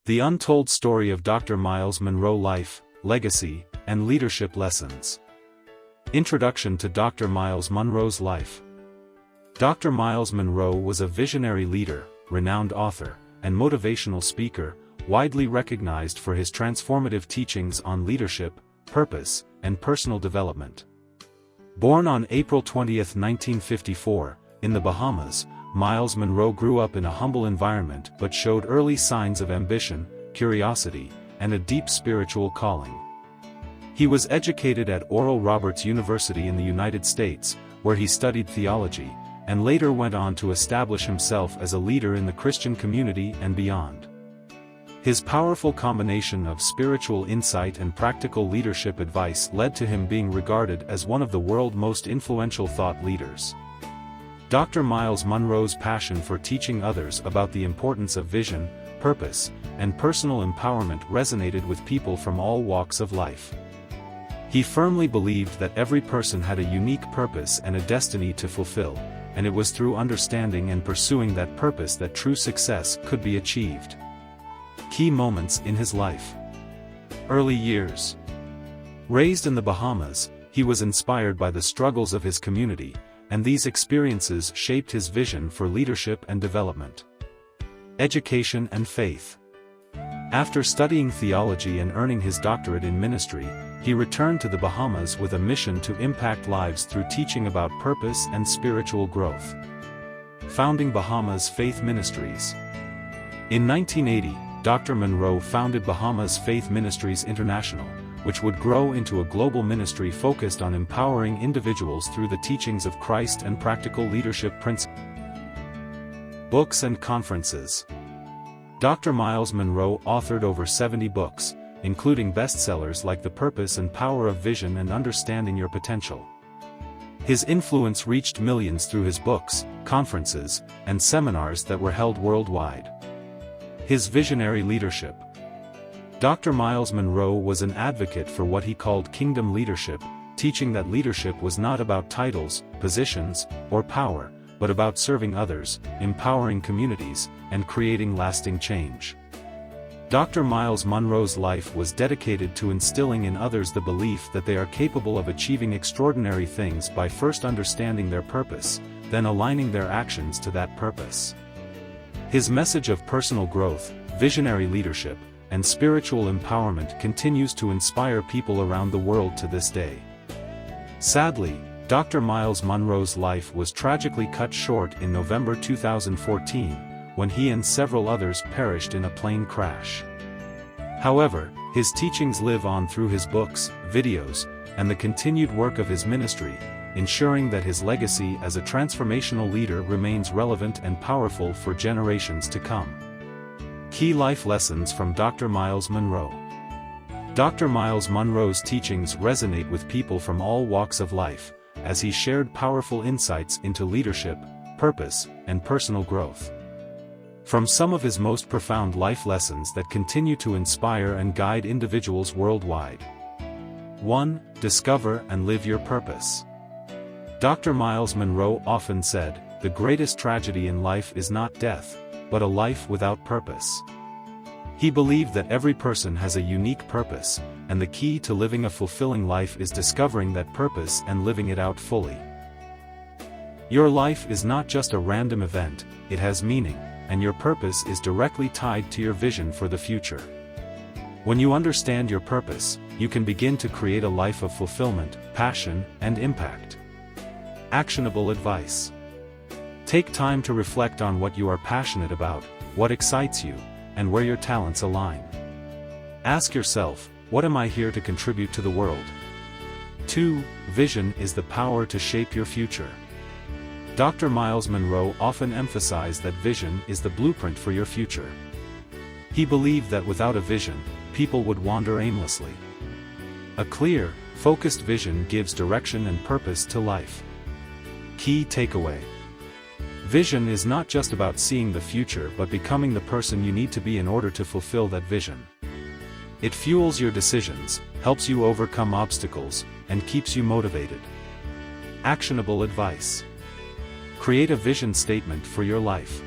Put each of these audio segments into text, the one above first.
The Untold Story of Dr. Myles Munroe Life, Legacy, and Leadership Lessons. Introduction to Dr. Myles Munroe's life. Dr. Myles Munroe was a visionary leader, renowned author, and motivational speaker, widely recognized for his transformative teachings on leadership, purpose, and personal development. Born on April 20, 1954, in the Bahamas, Myles Munroe grew up in a humble environment but showed early signs of ambition, curiosity, and a deep spiritual calling. He was educated at Oral Roberts University in the United States, where he studied theology, and later went on to establish himself as a leader in the Christian community and beyond. His powerful combination of spiritual insight and practical leadership advice led to him being regarded as one of the world's most influential thought leaders. Dr. Myles Munroe's passion for teaching others about the importance of vision, purpose, and personal empowerment resonated with people from all walks of life. He firmly believed that every person had a unique purpose and a destiny to fulfill, and it was through understanding and pursuing that purpose that true success could be achieved. Key moments in his life. Early years. Raised in the Bahamas, he was inspired by the struggles of his community, and these experiences shaped his vision for leadership and development. Education and faith. After studying theology and earning his doctorate in ministry, he returned to the Bahamas with a mission to impact lives through teaching about purpose and spiritual growth. Founding Bahamas Faith Ministries. In 1980, Dr. Munroe founded Bahamas Faith Ministries International, which would grow into a global ministry focused on empowering individuals through the teachings of Christ and practical leadership principles. Books and conferences. Dr. Myles Munroe authored over 70 books, including bestsellers like The Purpose and Power of Vision and Understanding Your Potential. His influence reached millions through his books, conferences, and seminars that were held worldwide. His visionary leadership. Dr. Myles Munroe was an advocate for what he called kingdom leadership, teaching that leadership was not about titles, positions, or power, but about serving others, empowering communities, and creating lasting change. Dr. Myles Munroe's life was dedicated to instilling in others the belief that they are capable of achieving extraordinary things by first understanding their purpose, then aligning their actions to that purpose. His message of personal growth, visionary leadership, and spiritual empowerment continues to inspire people around the world to this day. Sadly, Dr. Myles Munroe's life was tragically cut short in November 2014, when he and several others perished in a plane crash. However, his teachings live on through his books, videos, and the continued work of his ministry, ensuring that his legacy as a transformational leader remains relevant and powerful for generations to come. Key life lessons from Dr. Myles Munroe. Dr. Myles Munroe's teachings resonate with people from all walks of life, as he shared powerful insights into leadership, purpose, and personal growth. From some of his most profound life lessons that continue to inspire and guide individuals worldwide. 1. Discover and live your purpose. Dr. Myles Munroe often said, "The greatest tragedy in life is not death, but a life without purpose." He believed that every person has a unique purpose, and the key to living a fulfilling life is discovering that purpose and living it out fully. Your life is not just a random event, it has meaning, and your purpose is directly tied to your vision for the future. When you understand your purpose, you can begin to create a life of fulfillment, passion, and impact. Actionable advice. Take time to reflect on what you are passionate about, what excites you, and where your talents align. Ask yourself, what am I here to contribute to the world? 2. Vision is the power to shape your future. Dr. Myles Munroe often emphasized that vision is the blueprint for your future. He believed that without a vision, people would wander aimlessly. A clear, focused vision gives direction and purpose to life. Key takeaway. Vision is not just about seeing the future but becoming the person you need to be in order to fulfill that vision. It fuels your decisions, helps you overcome obstacles, and keeps you motivated. Actionable advice. Create a vision statement for your life.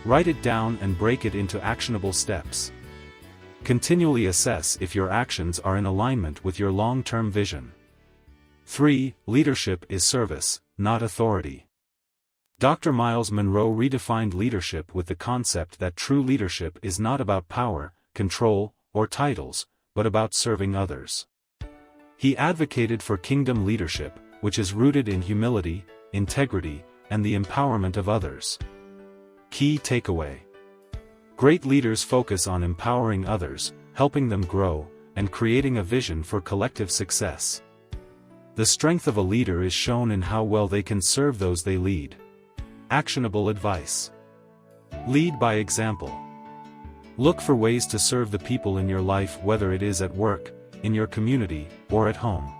Write it down and break it into actionable steps. Continually assess if your actions are in alignment with your long-term vision. 3. Leadership is service, not authority. Dr. Myles Munroe redefined leadership with the concept that true leadership is not about power, control, or titles, but about serving others. He advocated for kingdom leadership, which is rooted in humility, integrity, and the empowerment of others. Key takeaway. Great leaders focus on empowering others, helping them grow, and creating a vision for collective success. The strength of a leader is shown in how well they can serve those they lead. Actionable advice. Lead by example. Look for ways to serve the people in your life, whether it is at work, in your community, or at home.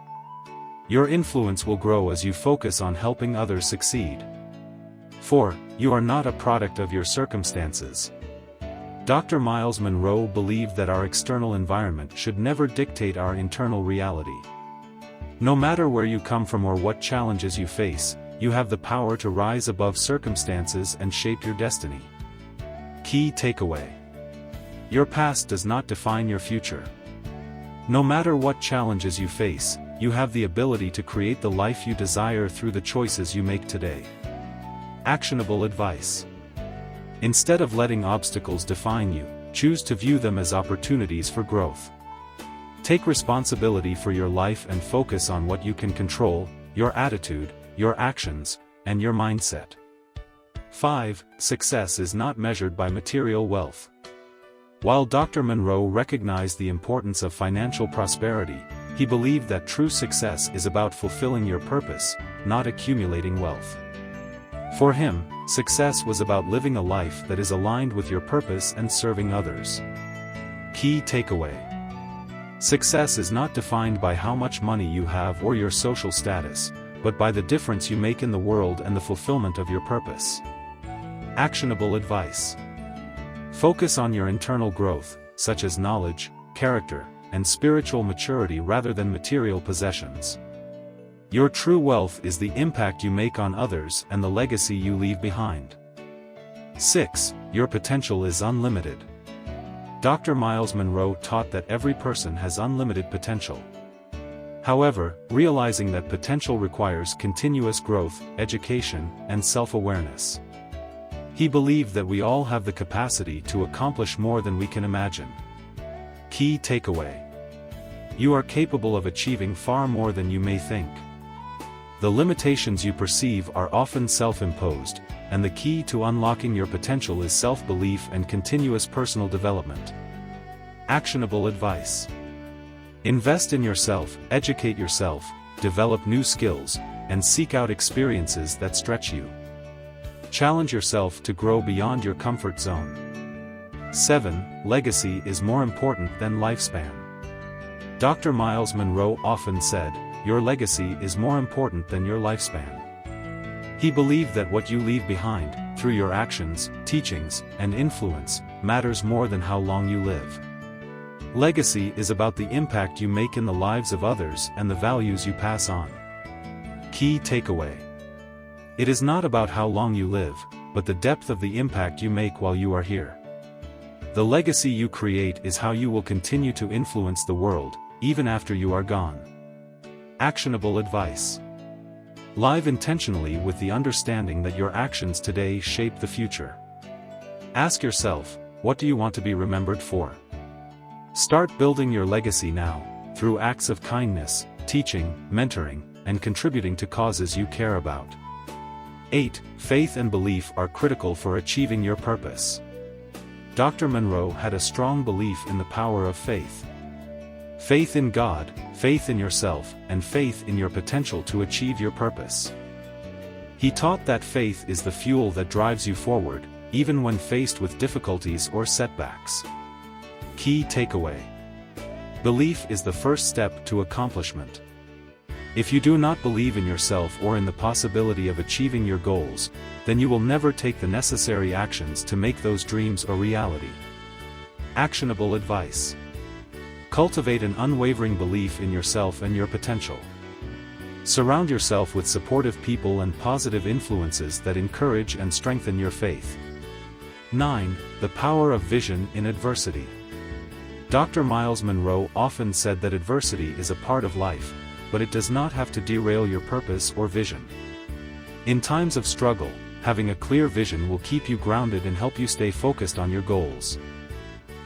Your influence will grow as you focus on helping others succeed. 4. You are not a product of your circumstances. Dr. Myles Munroe believed that our external environment should never dictate our internal reality. No matter where you come from or what challenges you face, you have the power to rise above circumstances and shape your destiny. Key takeaway. Your past does not define your future. No matter what challenges you face, you have the ability to create the life you desire through the choices you make today. Actionable advice. Instead of letting obstacles define you, choose to view them as opportunities for growth. Take responsibility for your life and focus on what you can control: your attitude, your actions, and your mindset. 5. Success is not measured by material wealth. While Dr. Munroe recognized the importance of financial prosperity, he believed that true success is about fulfilling your purpose, not accumulating wealth. For him, success was about living a life that is aligned with your purpose and serving others. Key takeaway. Success is not defined by how much money you have or your social status, but by the difference you make in the world and the fulfillment of your purpose. Actionable advice. Focus on your internal growth, such as knowledge, character, and spiritual maturity rather than material possessions. Your true wealth is the impact you make on others and the legacy you leave behind. 6. Your potential is unlimited. Dr. Myles Munroe taught that every person has unlimited potential. However, realizing that potential requires continuous growth, education, and self-awareness. He believed that we all have the capacity to accomplish more than we can imagine. Key takeaway. You are capable of achieving far more than you may think. The limitations you perceive are often self-imposed, and the key to unlocking your potential is self-belief and continuous personal development. Actionable advice. Invest in yourself, educate yourself, develop new skills, and seek out experiences that stretch you. Challenge yourself to grow beyond your comfort zone. 7. Legacy is more important than lifespan. Dr. Myles Munroe often said, "Your legacy is more important than your lifespan." He believed that what you leave behind, through your actions, teachings, and influence, matters more than how long you live. Legacy is about the impact you make in the lives of others and the values you pass on. Key takeaway. It is not about how long you live, but the depth of the impact you make while you are here. The legacy you create is how you will continue to influence the world, even after you are gone. Actionable advice. Live intentionally with the understanding that your actions today shape the future. Ask yourself, what do you want to be remembered for? Start building your legacy now, through acts of kindness, teaching, mentoring, and contributing to causes you care about. 8. Faith and belief are critical for achieving your purpose. Dr. Munroe had a strong belief in the power of faith. Faith in God, faith in yourself, and faith in your potential to achieve your purpose. He taught that faith is the fuel that drives you forward, even when faced with difficulties or setbacks. Key takeaway. Belief is the first step to accomplishment. If you do not believe in yourself or in the possibility of achieving your goals, then you will never take the necessary actions to make those dreams a reality. Actionable advice. Cultivate an unwavering belief in yourself and your potential. Surround yourself with supportive people and positive influences that encourage and strengthen your faith. 9. The power of vision in adversity. Dr. Myles Munroe often said that adversity is a part of life, but it does not have to derail your purpose or vision. In times of struggle, having a clear vision will keep you grounded and help you stay focused on your goals.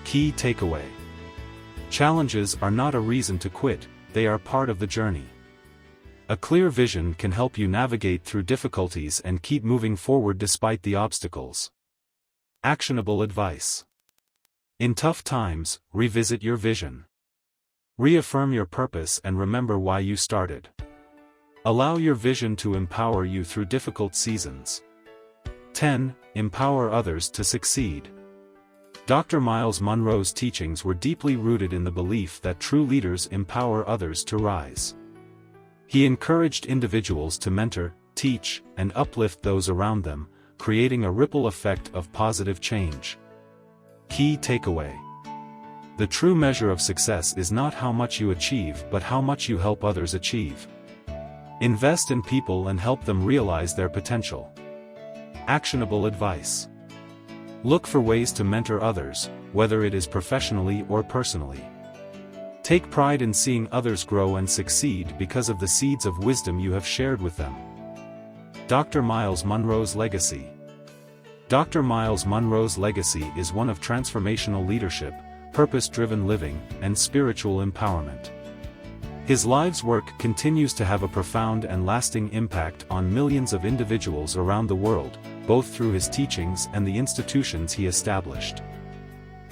Key takeaway: challenges are not a reason to quit, they are part of the journey. A clear vision can help you navigate through difficulties and keep moving forward despite the obstacles. Actionable advice: in tough times, revisit your vision. Reaffirm your purpose and remember why you started. Allow your vision to empower you through difficult seasons. 10. Empower others to succeed. Dr. Myles Munroe's teachings were deeply rooted in the belief that true leaders empower others to rise. He encouraged individuals to mentor, teach, and uplift those around them, creating a ripple effect of positive change. Key takeaway: the true measure of success is not how much you achieve but how much you help others achieve. Invest in people and help them realize their potential. Actionable advice: look for ways to mentor others, whether it is professionally or personally. Take pride in seeing others grow and succeed because of the seeds of wisdom you have shared with them. Dr. Myles Munroe's legacy. Dr. Myles Munroe's legacy is one of transformational leadership, purpose-driven living, and spiritual empowerment. His life's work continues to have a profound and lasting impact on millions of individuals around the world, both through his teachings and the institutions he established.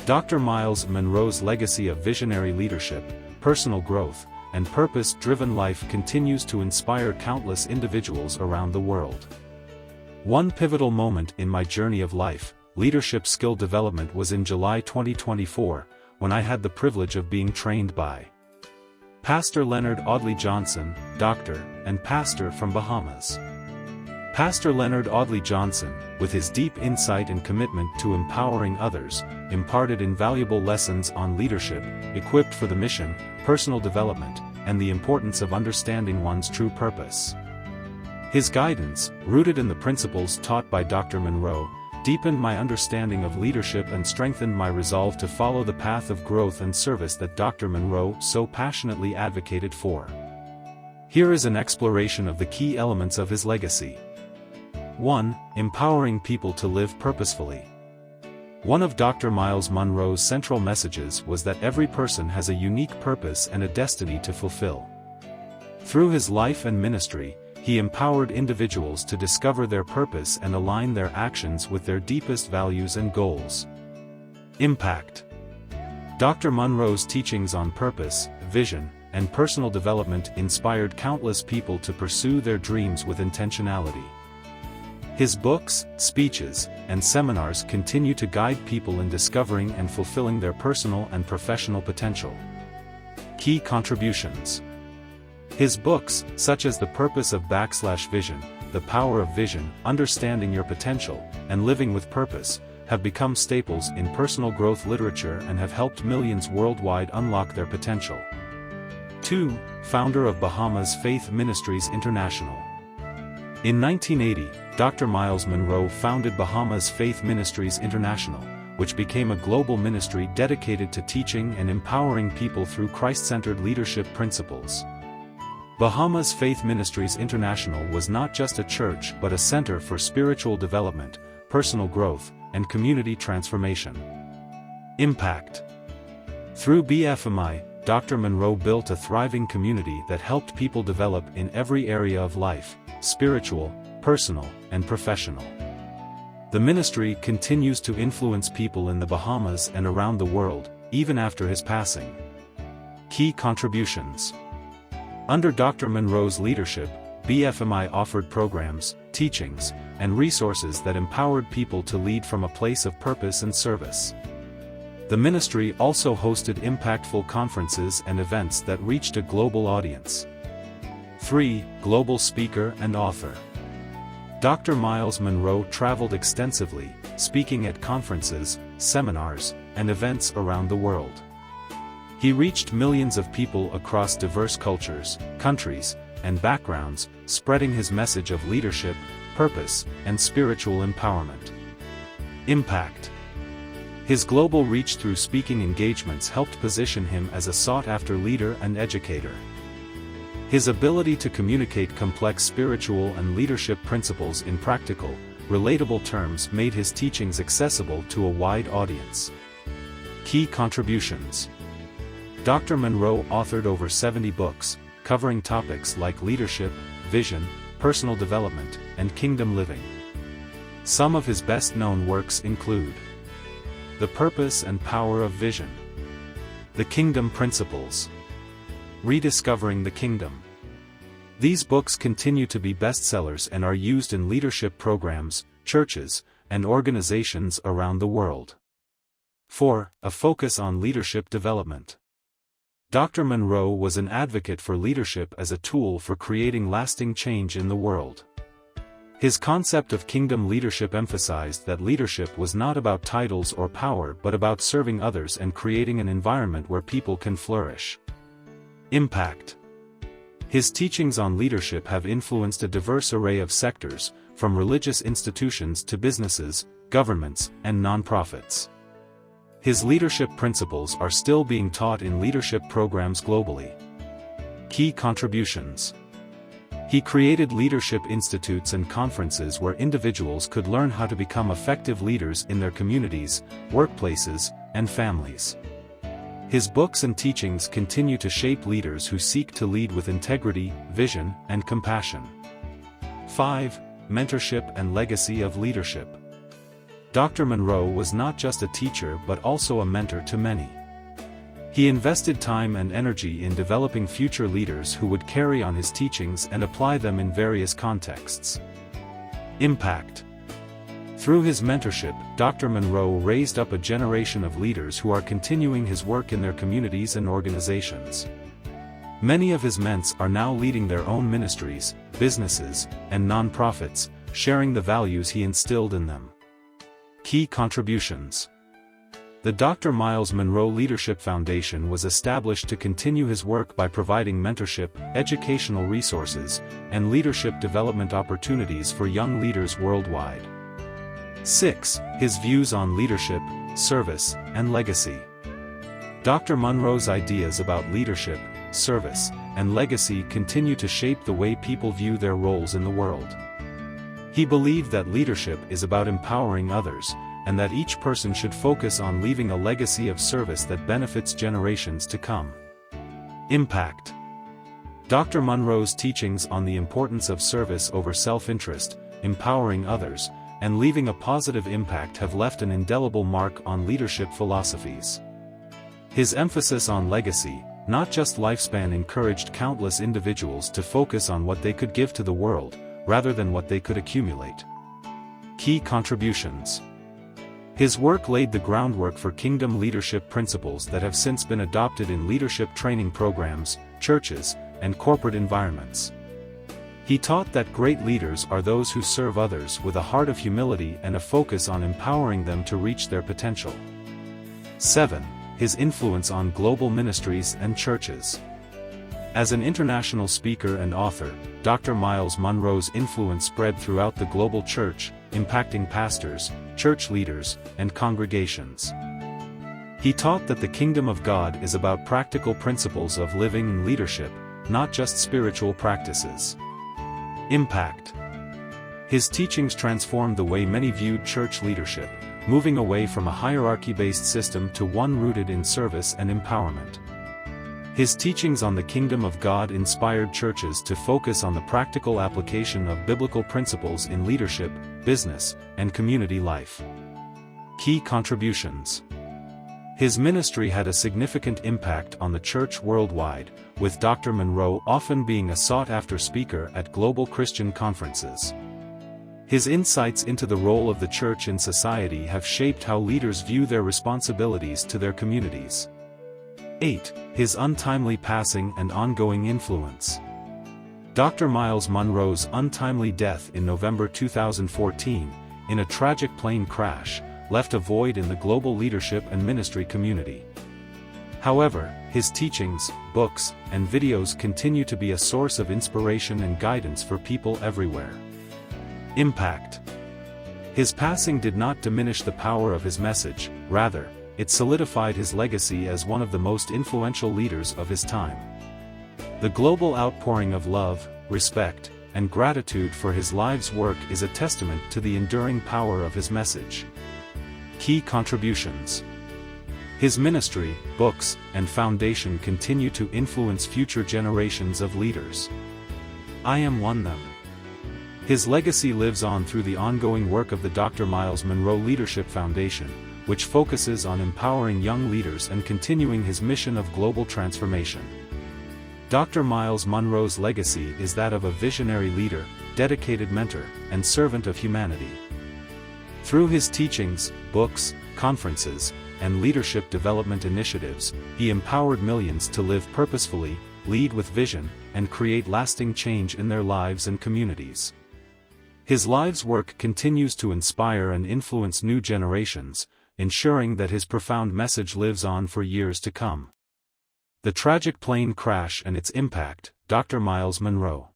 Dr. Myles Munroe's legacy of visionary leadership, personal growth, and purpose-driven life continues to inspire countless individuals around the world. One pivotal moment in my journey of life, leadership skill development, was in July 2024, when I had the privilege of being trained by Pastor Leonard Audley Johnson, doctor, and pastor from Bahamas. Pastor Leonard Audley Johnson, with his deep insight and commitment to empowering others, imparted invaluable lessons on leadership, equipped for the mission, personal development, and the importance of understanding one's true purpose. His guidance, rooted in the principles taught by Dr. Munroe, deepened my understanding of leadership and strengthened my resolve to follow the path of growth and service that Dr. Munroe so passionately advocated for. Here is an exploration of the key elements of his legacy. 1. Empowering people to live purposefully. One of Dr. Myles Munroe's central messages was that every person has a unique purpose and a destiny to fulfill. Through his life and ministry, he empowered individuals to discover their purpose and align their actions with their deepest values and goals. Impact. Dr. Munroe's teachings on purpose, vision, and personal development inspired countless people to pursue their dreams with intentionality. His books, speeches, and seminars continue to guide people in discovering and fulfilling their personal and professional potential. Key contributions. His books, such as The Purpose of Vision, The Power of Vision, Understanding Your Potential, and Living with Purpose, have become staples in personal growth literature and have helped millions worldwide unlock their potential. 2. Founder of Bahamas Faith Ministries International. In 1980, Dr. Myles Munroe founded Bahamas Faith Ministries International, which became a global ministry dedicated to teaching and empowering people through Christ-centered leadership principles. Bahamas Faith Ministries International was not just a church but a center for spiritual development, personal growth, and community transformation. Impact. Through BFMI, Dr. Munroe built a thriving community that helped people develop in every area of life, spiritual, personal, and professional. The ministry continues to influence people in the Bahamas and around the world, even after his passing. Key contributions. Under Dr. Munroe's leadership, BFMI offered programs, teachings, and resources that empowered people to lead from a place of purpose and service. The ministry also hosted impactful conferences and events that reached a global audience. 3. Global speaker and author. Dr. Myles Munroe traveled extensively, speaking at conferences, seminars, and events around the world. He reached millions of people across diverse cultures, countries, and backgrounds, spreading his message of leadership, purpose, and spiritual empowerment. Impact. His global reach through speaking engagements helped position him as a sought-after leader and educator. His ability to communicate complex spiritual and leadership principles in practical, relatable terms made his teachings accessible to a wide audience. Key contributions. Dr. Munroe authored over 70 books, covering topics like leadership, vision, personal development, and kingdom living. Some of his best-known works include The Purpose and Power of Vision, The Kingdom Principles, Rediscovering the Kingdom. These books continue to be bestsellers and are used in leadership programs, churches, and organizations around the world. 4. A focus on leadership development. Dr. Munroe was an advocate for leadership as a tool for creating lasting change in the world. His concept of kingdom leadership emphasized that leadership was not about titles or power but about serving others and creating an environment where people can flourish. Impact. His teachings on leadership have influenced a diverse array of sectors, from religious institutions to businesses, governments, and nonprofits. His leadership principles are still being taught in leadership programs globally. Key contributions. He created leadership institutes and conferences where individuals could learn how to become effective leaders in their communities, workplaces, and families. His books and teachings continue to shape leaders who seek to lead with integrity, vision, and compassion. 5. Mentorship and legacy of leadership. Dr. Munroe was not just a teacher but also a mentor to many. He invested time and energy in developing future leaders who would carry on his teachings and apply them in various contexts. Impact. Through his mentorship, Dr. Munroe raised up a generation of leaders who are continuing his work in their communities and organizations. Many of his mentors are now leading their own ministries, businesses, and nonprofits, sharing the values he instilled in them. Key contributions. The Dr. Myles Munroe Leadership Foundation was established to continue his work by providing mentorship, educational resources, and leadership development opportunities for young leaders worldwide. 6. His views on leadership, service, and legacy. Dr. Munroe's ideas about leadership, service, and legacy continue to shape the way people view their roles in the world. He believed that leadership is about empowering others, and that each person should focus on leaving a legacy of service that benefits generations to come. Impact. Dr. Munroe's teachings on the importance of service over self-interest, empowering others, and leaving a positive impact have left an indelible mark on leadership philosophies. His emphasis on legacy, not just lifespan, encouraged countless individuals to focus on what they could give to the world, rather than what they could accumulate. Key contributions. His work laid the groundwork for kingdom leadership principles that have since been adopted in leadership training programs, churches, and corporate environments. He taught that great leaders are those who serve others with a heart of humility and a focus on empowering them to reach their potential. 7. His influence on global ministries and churches. As an international speaker and author, Dr. Myles Munroe's influence spread throughout the global church, impacting pastors, church leaders, and congregations. He taught that the kingdom of God is about practical principles of living and leadership, not just spiritual practices. Impact. His teachings transformed the way many viewed church leadership, moving away from a hierarchy-based system to one rooted in service and empowerment. His teachings on the kingdom of God inspired churches to focus on the practical application of biblical principles in leadership, business, and community life. Key contributions. His ministry had a significant impact on the church worldwide, with Dr. Munroe often being a sought-after speaker at global Christian conferences. His insights into the role of the church in society have shaped how leaders view their responsibilities to their communities. 8. His untimely passing and ongoing influence. Dr. Myles Munroe's untimely death in November 2014, in a tragic plane crash, left a void in the global leadership and ministry community. However, his teachings, books, and videos continue to be a source of inspiration and guidance for people everywhere. Impact. His passing did not diminish the power of his message, rather, it solidified his legacy as one of the most influential leaders of his time. The global outpouring of love, respect, and gratitude for his life's work is a testament to the enduring power of his message. Key contributions. His ministry, books, and foundation continue to influence future generations of leaders. I am one of them. His legacy lives on through the ongoing work of the Dr. Myles Munroe Leadership Foundation, which focuses on empowering young leaders and continuing his mission of global transformation. Dr. Myles Munroe's legacy is that of a visionary leader, dedicated mentor, and servant of humanity. Through his teachings, books, conferences, and leadership development initiatives, he empowered millions to live purposefully, lead with vision, and create lasting change in their lives and communities. His life's work continues to inspire and influence new generations, ensuring that his profound message lives on for years to come. The tragic plane crash and its impact, Dr. Myles Munroe.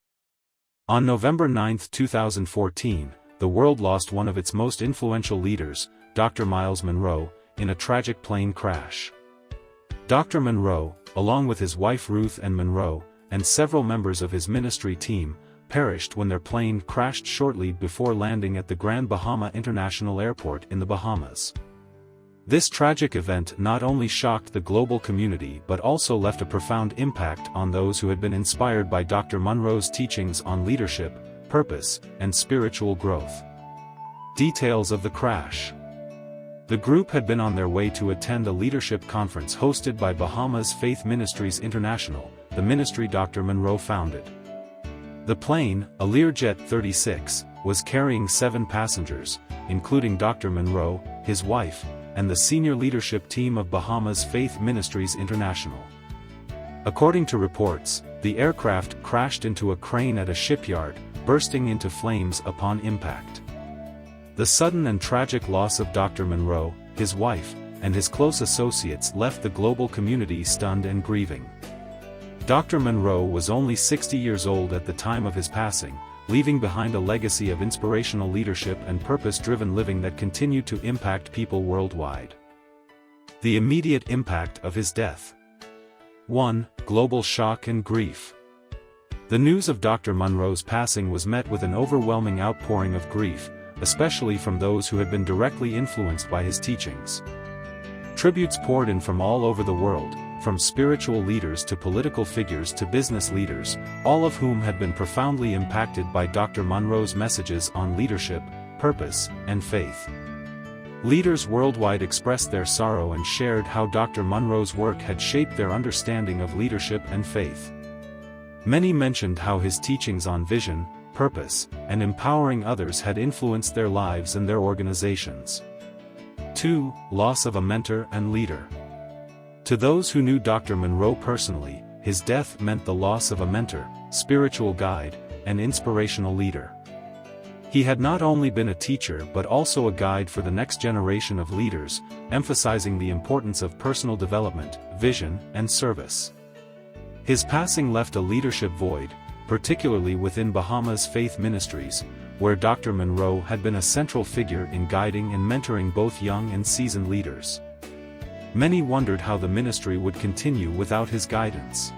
On November 9, 2014, the world lost one of its most influential leaders, Dr. Myles Munroe, in a tragic plane crash. Dr. Munroe, along with his wife Ruth Ann Munroe, and several members of his ministry team, perished when their plane crashed shortly before landing at the Grand Bahama International Airport in the Bahamas. This tragic event not only shocked the global community but also left a profound impact on those who had been inspired by Dr. Munroe's teachings on leadership, purpose, and spiritual growth. Details of the crash. The group had been on their way to attend a leadership conference hosted by Bahamas Faith Ministries International, the ministry Dr. Munroe founded. The plane, a Learjet 36, was carrying 7 passengers, including Dr. Munroe, his wife, and the senior leadership team of Bahamas Faith Ministries International. According to reports, the aircraft crashed into a crane at a shipyard, bursting into flames upon impact. The sudden and tragic loss of Dr. Munroe, his wife, and his close associates left the global community stunned and grieving. Dr. Munroe was only 60 years old at the time of his passing, leaving behind a legacy of inspirational leadership and purpose-driven living that continued to impact people worldwide. The immediate impact of his death. 1. Global shock and grief. The news of Dr. Munroe's passing was met with an overwhelming outpouring of grief, especially from those who had been directly influenced by his teachings. Tributes poured in from all over the world, from spiritual leaders to political figures to business leaders, all of whom had been profoundly impacted by Dr. Munroe's messages on leadership, purpose, and faith. Leaders worldwide expressed their sorrow and shared how Dr. Munroe's work had shaped their understanding of leadership and faith. Many mentioned how his teachings on vision, purpose, and empowering others had influenced their lives and their organizations. 2. Loss of a mentor and leader. To those who knew Dr. Munroe personally, his death meant the loss of a mentor, spiritual guide, and inspirational leader. He had not only been a teacher but also a guide for the next generation of leaders, emphasizing the importance of personal development, vision, and service. His passing left a leadership void, particularly within Bahamas Faith Ministries, where Dr. Munroe had been a central figure in guiding and mentoring both young and seasoned leaders. Many wondered how the ministry would continue without his guidance.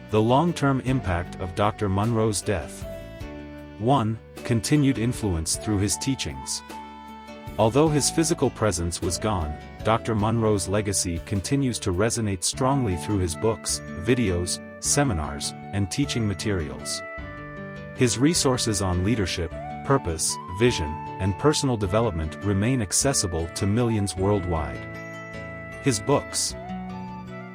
The long-term impact of Dr. Munroe's death. 1. Continued influence through his teachings. Although his physical presence was gone, Dr. Munroe's legacy continues to resonate strongly through his books, videos, seminars, and teaching materials. His resources on leadership, purpose, vision, and personal development remain accessible to millions worldwide. His books,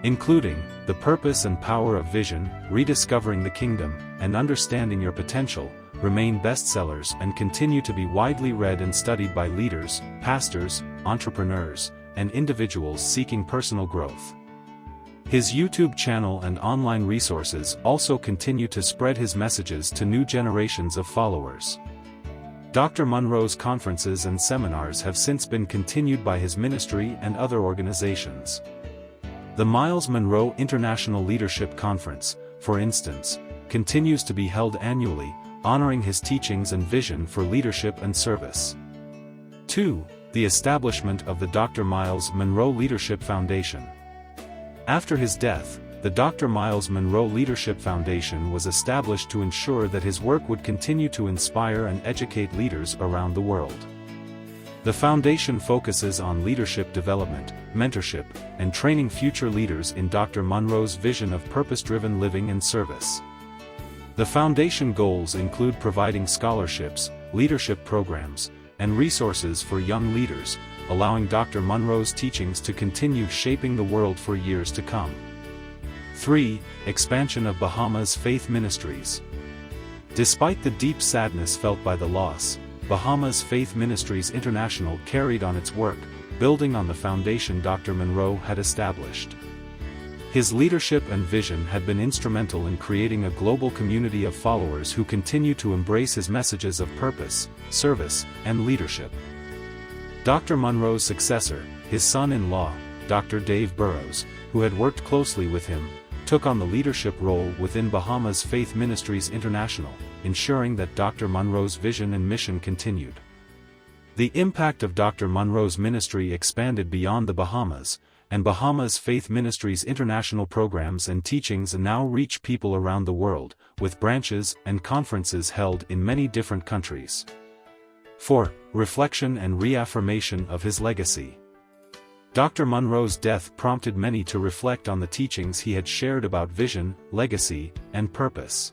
including The Purpose and Power of Vision, Rediscovering the Kingdom, and Understanding Your Potential, remain bestsellers and continue to be widely read and studied by leaders, pastors, entrepreneurs, and individuals seeking personal growth. His YouTube channel and online resources also continue to spread his messages to new generations of followers. Dr. Munroe's conferences and seminars have since been continued by his ministry and other organizations. The Myles Munroe International Leadership Conference, for instance, continues to be held annually, honoring his teachings and vision for leadership and service. 2. The establishment of the Dr. Myles Munroe Leadership Foundation. After his death, the Dr. Myles Munroe Leadership Foundation was established to ensure that his work would continue to inspire and educate leaders around the world. The foundation focuses on leadership development, mentorship, and training future leaders in Dr. Munroe's vision of purpose-driven living and service. The foundation goals include providing scholarships, leadership programs, and resources for young leaders, allowing Dr. Munroe's teachings to continue shaping the world for years to come. 3. Expansion of Bahamas Faith Ministries. Despite the deep sadness felt by the loss, Bahamas Faith Ministries International carried on its work, building on the foundation Dr. Munroe had established. His leadership and vision had been instrumental in creating a global community of followers who continue to embrace his messages of purpose, service, and leadership. Dr. Munroe's successor, his son-in-law, Dr. Dave Burrows, who had worked closely with him, took on the leadership role within Bahamas Faith Ministries International, ensuring that Dr. Munroe's vision and mission continued. The impact of Dr. Munroe's ministry expanded beyond the Bahamas, and Bahamas Faith Ministries International programs and teachings now reach people around the world, with branches and conferences held in many different countries. 4. Reflection and reaffirmation of his legacy. Dr. Munroe's death prompted many to reflect on the teachings he had shared about vision, legacy, and purpose.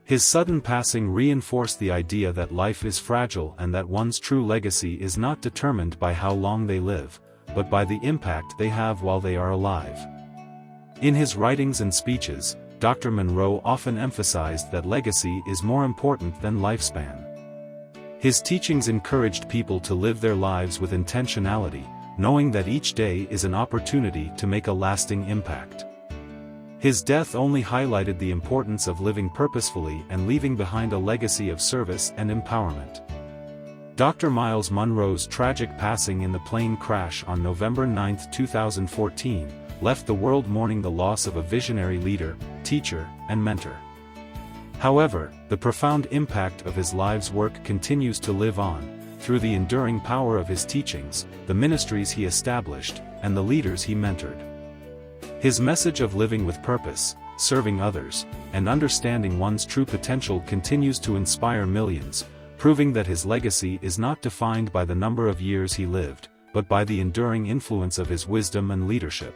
His sudden passing reinforced the idea that life is fragile and that one's true legacy is not determined by how long they live, but by the impact they have while they are alive. In his writings and speeches, Dr. Munroe often emphasized that legacy is more important than lifespan. His teachings encouraged people to live their lives with intentionality, knowing that each day is an opportunity to make a lasting impact. His death only highlighted the importance of living purposefully and leaving behind a legacy of service and empowerment. Dr. Myles Munroe's tragic passing in the plane crash on November 9, 2014, left the world mourning the loss of a visionary leader, teacher, and mentor. However, the profound impact of his life's work continues to live on, through the enduring power of his teachings, the ministries he established, and the leaders he mentored. His message of living with purpose, serving others, and understanding one's true potential continues to inspire millions, proving that his legacy is not defined by the number of years he lived, but by the enduring influence of his wisdom and leadership.